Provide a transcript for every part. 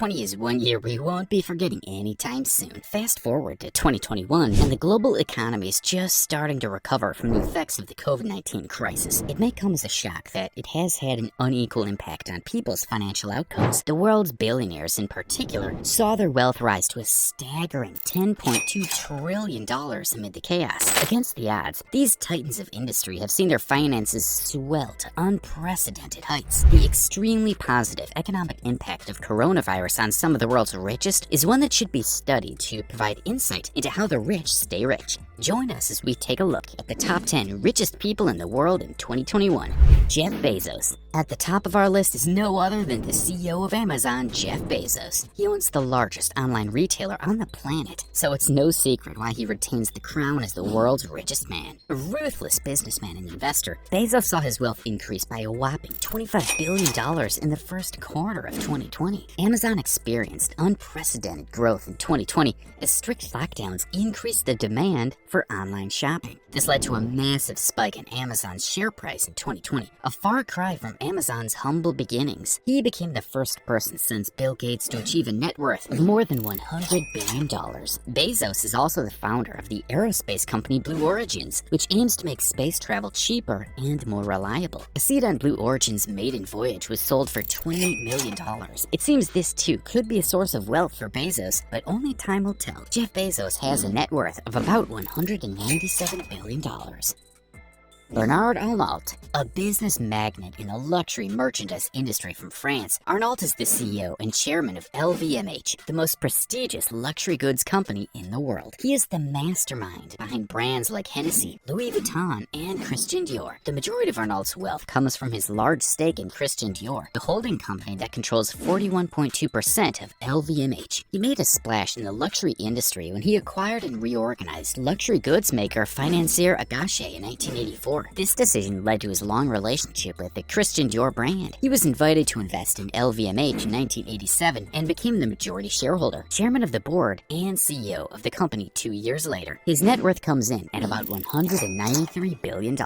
2020 is one year we won't be forgetting anytime soon. Fast forward to 2021, and the global economy is just starting to recover from the effects of the COVID-19 crisis. It may come as a shock that it has had an unequal impact on people's financial outcomes. The world's billionaires in particular saw their wealth rise to a staggering $10.2 trillion amid the chaos. Against the odds, these titans of industry have seen their finances swell to unprecedented heights. The extremely positive economic impact of coronavirus on some of the world's richest is one that should be studied to provide insight into how the rich stay rich. Join us as we take a look at the top 10 richest people in the world in 2021. Jeff Bezos. At the top of our list is no other than the CEO of Amazon, Jeff Bezos. He owns the largest online retailer on the planet, so it's no secret why he retains the crown as the world's richest man. A ruthless businessman and investor, Bezos saw his wealth increase by a whopping $25 billion in the first quarter of 2020. Amazon experienced unprecedented growth in 2020 as strict lockdowns increased the demand for online shopping. This led to a massive spike in Amazon's share price in 2020, a far cry from Amazon's humble beginnings. He became the first person since Bill Gates to achieve a net worth of more than $100 billion. Bezos is also the founder of the aerospace company Blue Origins, which aims to make space travel cheaper and more reliable. A seat on Blue Origin's maiden voyage was sold for $28 million. It seems this too could be a source of wealth for Bezos, but only time will tell. Jeff Bezos has a net worth of about $197 billion. Bernard Arnault, a business magnate in the luxury merchandise industry from France. Arnault is the CEO and chairman of LVMH, the most prestigious luxury goods company in the world. He is the mastermind behind brands like Hennessy, Louis Vuitton, and Christian Dior. The majority of Arnault's wealth comes from his large stake in Christian Dior, the holding company that controls 41.2% of LVMH. He made a splash in the luxury industry when he acquired and reorganized luxury goods maker Financier Agache in 1984. This decision led to his long relationship with the Christian Dior brand. He was invited to invest in LVMH in 1987 and became the majority shareholder, chairman of the board, and CEO of the company 2 years later. His net worth comes in at about $193 billion.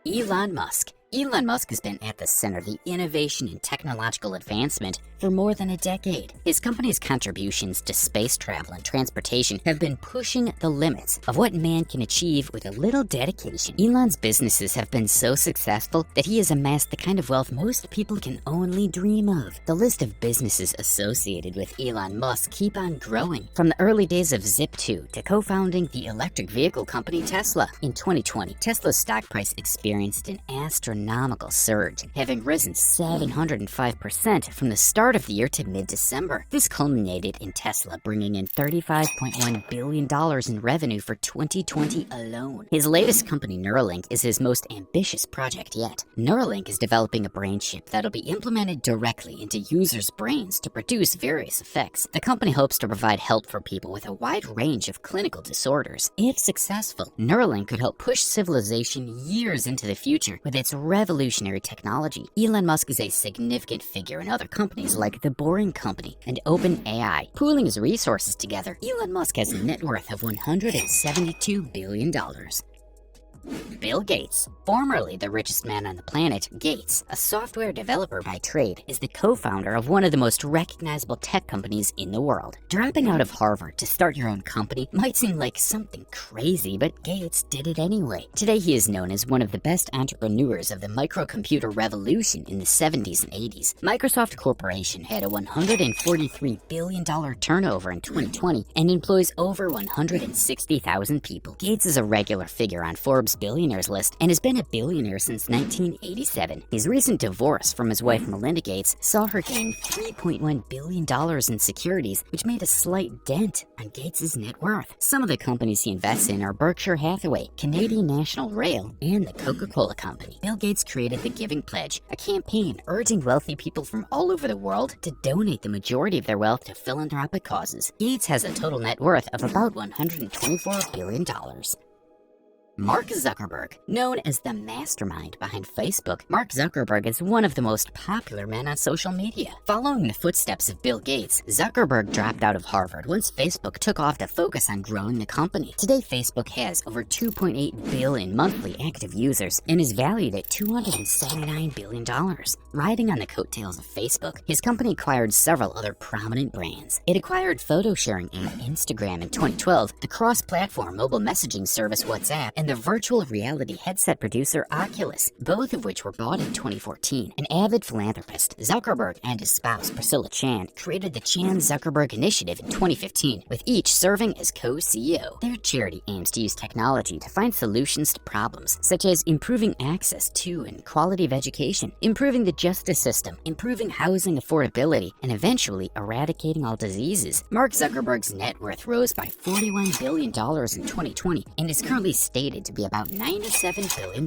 Elon Musk. Elon Musk has been at the center of the innovation and technological advancement for more than a decade. His company's contributions to space travel and transportation have been pushing the limits of what man can achieve with a little dedication. Elon's businesses have been so successful that he has amassed the kind of wealth most people can only dream of. The list of businesses associated with Elon Musk keep on growing, from the early days of Zip2 to co-founding the electric vehicle company Tesla. In 2020, Tesla's stock price experienced an astronomical surge, having risen 705% from the start of the year to mid-December. This culminated in Tesla bringing in $35.1 billion in revenue for 2020 alone. His latest company, Neuralink, is his most ambitious project yet. Neuralink is developing a brain chip that'll be implemented directly into users' brains to produce various effects. The company hopes to provide help for people with a wide range of clinical disorders. If successful, Neuralink could help push civilization years into the future with its revolutionary technology. Elon Musk is a significant figure in other companies like The Boring Company and OpenAI. Pooling his resources together, Elon Musk has a net worth of $172 billion. Bill Gates. Formerly the richest man on the planet, Gates, a software developer by trade, is the co-founder of one of the most recognizable tech companies in the world. Dropping out of Harvard to start your own company might seem like something crazy, but Gates did it anyway. Today he is known as one of the best entrepreneurs of the microcomputer revolution in the 70s and 80s. Microsoft Corporation had a $143 billion turnover in 2020 and employs over 160,000 people. Gates is a regular figure on Forbes' billionaires list and has been a billionaire since 1987. His recent divorce from his wife Melinda Gates saw her gain $3.1 billion in securities, which made a slight dent on Gates' net worth. Some of the companies he invests in are Berkshire Hathaway, Canadian National Rail, and the Coca-Cola Company. Bill Gates created the Giving Pledge, a campaign urging wealthy people from all over the world to donate the majority of their wealth to philanthropic causes. Gates has a total net worth of about $124 billion. Mark Zuckerberg. Known as the mastermind behind Facebook, Mark Zuckerberg is one of the most popular men on social media. Following the footsteps of Bill Gates, Zuckerberg dropped out of Harvard once Facebook took off to focus on growing the company. Today, Facebook has over 2.8 billion monthly active users and is valued at $279 billion. Riding on the coattails of Facebook, his company acquired several other prominent brands. It acquired photo-sharing app Instagram in 2012, the cross-platform mobile messaging service WhatsApp, and the virtual reality headset producer Oculus, both of which were bought in 2014. An avid philanthropist, Zuckerberg and his spouse Priscilla Chan created the Chan-Zuckerberg Initiative in 2015, with each serving as co-CEO. Their charity aims to use technology to find solutions to problems, such as improving access to and quality of education, improving the justice system, improving housing affordability, and eventually eradicating all diseases. Mark Zuckerberg's net worth rose by $41 billion in 2020 and is currently stated to be about $97 billion.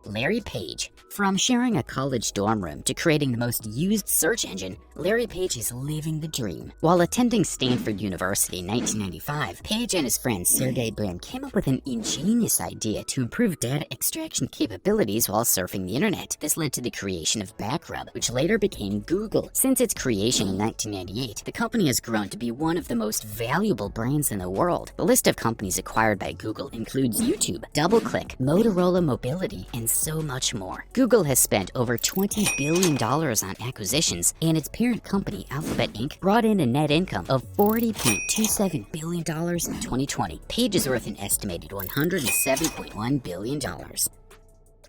Larry Page. From sharing a college dorm room to creating the most used search engine, Larry Page is living the dream. While attending Stanford University in 1995, Page and his friend Sergey Brin came up with an ingenious idea to improve data extraction capabilities while surfing the internet. This led to the creation of Backrub, which later became Google. Since its creation in 1998, the company has grown to be one of the most valuable brands in the world. The list of companies acquired by Google includes YouTube, DoubleClick, Motorola Mobility, and so much more. Google has spent over $20 billion on acquisitions, and its parent company, Alphabet Inc., brought in a net income of $40.27 billion in 2020. Page is worth an estimated $107.1 billion.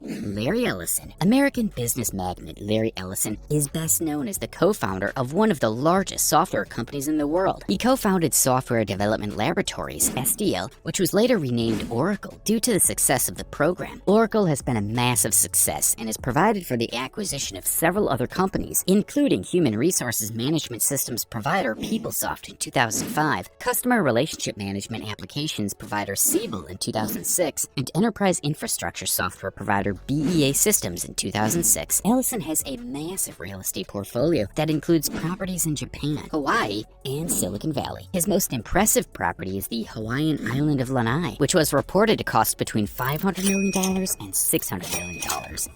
Larry Ellison. American business magnate Larry Ellison is best known as the co-founder of one of the largest software companies in the world. He co-founded Software Development Laboratories, SDL, which was later renamed Oracle due to the success of the program. Oracle has been a massive success and has provided for the acquisition of several other companies, including human resources management systems provider PeopleSoft in 2005, customer relationship management applications provider Siebel in 2006, and enterprise infrastructure software provider BEA Systems in 2006. Ellison has a massive real estate portfolio that includes properties in Japan, Hawaii, and Silicon Valley. His most impressive property is the Hawaiian island of Lanai, which was reported to cost between $500 million and $600 million.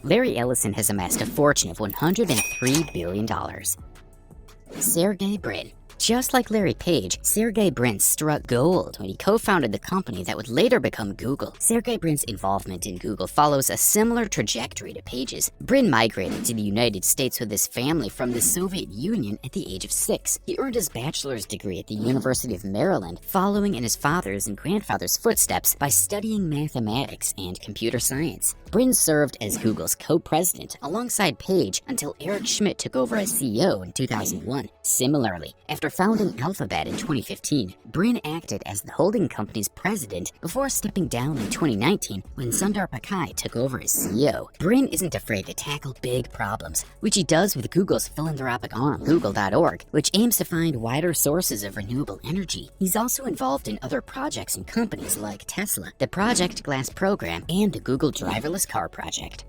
Larry Ellison has amassed a fortune of $103 billion. Sergey Brin. Just like Larry Page, Sergey Brin struck gold when he co-founded the company that would later become Google. Sergey Brin's involvement in Google follows a similar trajectory to Page's. Brin migrated to the United States with his family from the Soviet Union at the age of 6. He earned his bachelor's degree at the University of Maryland, following in his father's and grandfather's footsteps by studying mathematics and computer science. Brin served as Google's co-president alongside Page until Eric Schmidt took over as CEO in 2001. Similarly, after founding Alphabet in 2015, Brin acted as the holding company's president before stepping down in 2019 when Sundar Pichai took over as CEO. Brin isn't afraid to tackle big problems, which he does with Google's philanthropic arm, Google.org, which aims to find wider sources of renewable energy. He's also involved in other projects and companies like Tesla, the Project Glass program, and the Google driverless car project.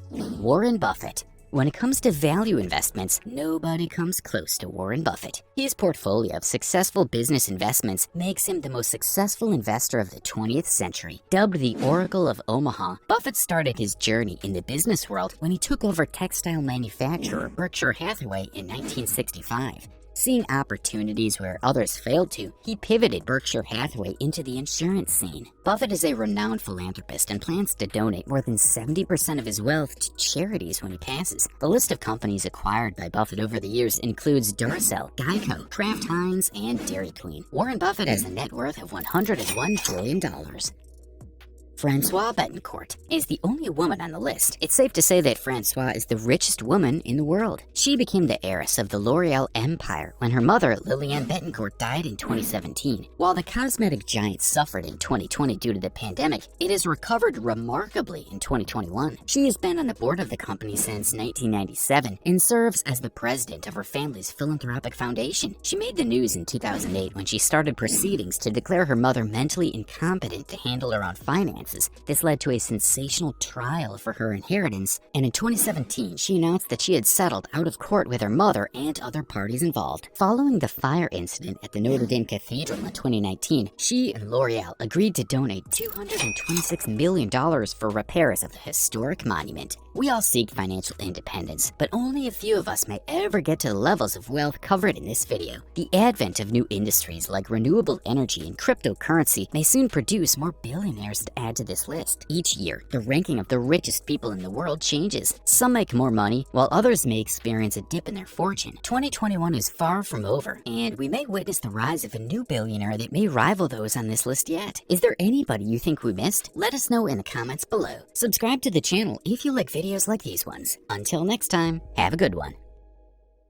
Warren Buffett. When it comes to value investments, nobody comes close to Warren Buffett. His portfolio of successful business investments makes him the most successful investor of the 20th century. Dubbed the Oracle of Omaha, Buffett started his journey in the business world when he took over textile manufacturer Berkshire Hathaway in 1965. Seeing opportunities where others failed to, he pivoted Berkshire Hathaway into the insurance scene. Buffett is a renowned philanthropist and plans to donate more than 70% of his wealth to charities when he passes. The list of companies acquired by Buffett over the years includes Duracell, Geico, Kraft Heinz, and Dairy Queen. Warren Buffett has a net worth of $101 billion. Françoise Bettencourt is the only woman on the list. It's safe to say that Françoise is the richest woman in the world. She became the heiress of the L'Oreal empire when her mother, Liliane Bettencourt, died in 2017. While the cosmetic giant suffered in 2020 due to the pandemic, it has recovered remarkably in 2021. She has been on the board of the company since 1997 and serves as the president of her family's philanthropic foundation. She made the news in 2008 when she started proceedings to declare her mother mentally incompetent to handle her own finances. finances. This led to a sensational trial for her inheritance, and in 2017, she announced that she had settled out of court with her mother and other parties involved. Following the fire incident at the Notre Dame Cathedral in 2019, she and L'Oreal agreed to donate $226 million for repairs of the historic monument. We all seek financial independence, but only a few of us may ever get to the levels of wealth covered in this video. The advent of new industries like renewable energy and cryptocurrency may soon produce more billionaires to add to this list. Each year, the ranking of the richest people in the world changes. Some make more money, while others may experience a dip in their fortune. 2021 is far from over, and we may witness the rise of a new billionaire that may rival those on this list yet. Is there anybody you think we missed? Let us know in the comments below. Subscribe to the channel if you like videos like these ones. Until next time, have a good one.